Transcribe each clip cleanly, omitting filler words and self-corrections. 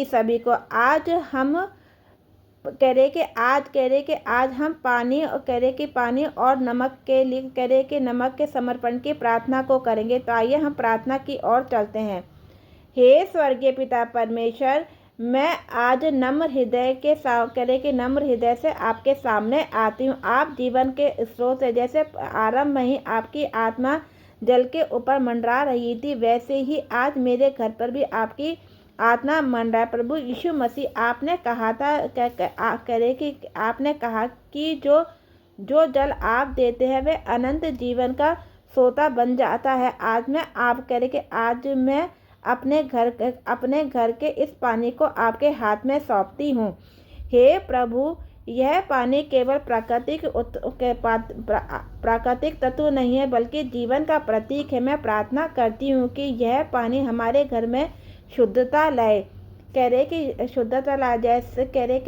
सभी को आज हम आज हम पानी और नमक के लिए नमक के समर्पण की प्रार्थना को करेंगे। तो आइए हम प्रार्थना की ओर चलते हैं। हे स्वर्गीय पिता परमेश्वर, मैं आज नम्र हृदय से आपके सामने आती हूँ। आप जीवन के स्रोत से जैसे आरंभ में ही आपकी आत्मा जल के ऊपर मंडरा रही थी, वैसे ही आज मेरे घर पर भी आपकी आत्मा मंडराए। प्रभु यीशु मसीह, आपने कहा कि जो जल आप देते हैं वे अनंत जीवन का सोता बन जाता है। आज मैं अपने घर के इस पानी को आपके हाथ में सौंपती हूँ। हे प्रभु, यह पानी केवल प्राकृतिक तत्व नहीं है, बल्कि जीवन का प्रतीक है। मैं प्रार्थना करती हूँ कि यह पानी हमारे घर में शुद्धता लाए।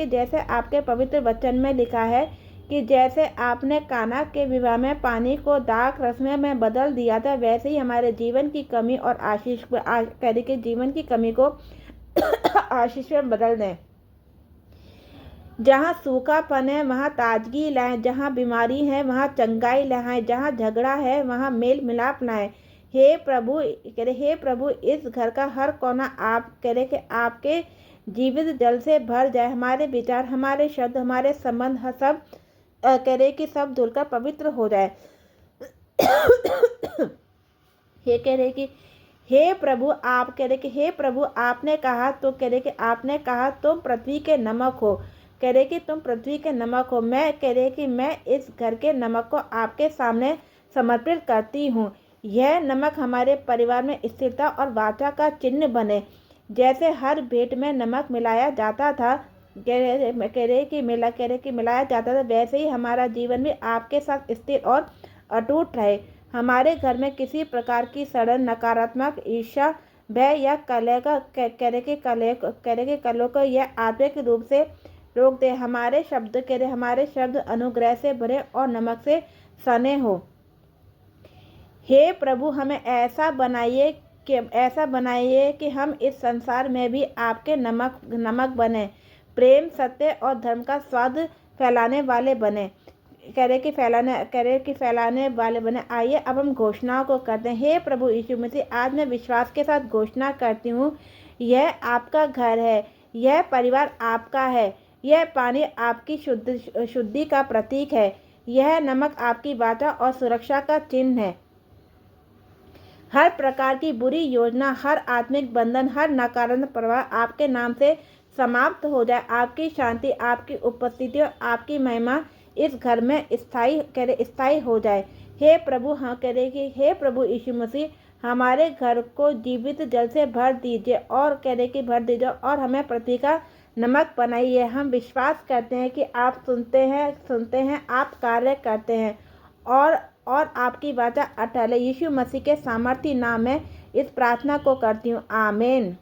जैसे आपके पवित्र वचन में लिखा है कि जैसे आपने काना के विवाह में पानी को दाख रस में बदल दिया था, वैसे ही हमारे जीवन की कमी और जीवन की कमी को आशीष में बदल दें। जहाँ सूखापन है वहाँ ताजगी लाएं, जहाँ बीमारी है वहाँ चंगाई लाएं, जहाँ झगड़ा है वहाँ मेल मिलाप लाएं। हे प्रभु, इस घर का हर कोना आपके जीवित जल से भर जाए। हमारे विचार, हमारे शब्द, हमारे संबंध सब सब धुलकर पवित्र हो जाए। हे प्रभु, आपने कहा तुम पृथ्वी के नमक हो। तुम पृथ्वी के नमक हो। मैं इस घर के नमक को आपके सामने समर्पित करती हूँ। यह नमक हमारे परिवार में स्थिरता और वाचा का चिन्ह बने। जैसे हर भेंट में नमक मिलाया जाता था, वैसे ही हमारा जीवन भी आपके साथ स्थिर और अटूट रहे। हमारे घर में किसी प्रकार की सड़न, नकारात्मक, ईर्ष्या, भय या कलह को यह आत्मिक रूप से रोक दे। हमारे शब्द अनुग्रह से भरे और नमक से सने हो। हे प्रभु, हमें ऐसा बनाइए कि हम इस संसार में भी आपके नमक बने, प्रेम, सत्य और धर्म का स्वाद फैलाने वाले बने। आइए अब हम घोषणाओं को करते हैं। हे प्रभु यीशु मसीह, आज मैं विश्वास के साथ घोषणा करती हूँ, यह आपका घर है, यह परिवार आपका है, यह पानी आपकी शुद्धि का प्रतीक है, यह नमक आपकी वाचा और सुरक्षा का चिन्ह है। हर प्रकार की बुरी योजना, हर आत्मिक बंधन, हर नकारात्मक प्रभाव आपके नाम से समाप्त हो जाए। आपकी शांति, आपकी उपस्थिति और आपकी महिमा इस घर में स्थायी हो जाए। हे प्रभु यीशु मसीह, हमारे घर को जीवित जल से भर दीजिए और हमें पृथ्वी का नमक बनाइए। हम विश्वास करते हैं कि आप सुनते हैं, आप कार्य करते हैं और आपकी वाचा अटल है। यीशु मसीह के सामर्थी नाम में इस प्रार्थना को करती हूँ। आमीन।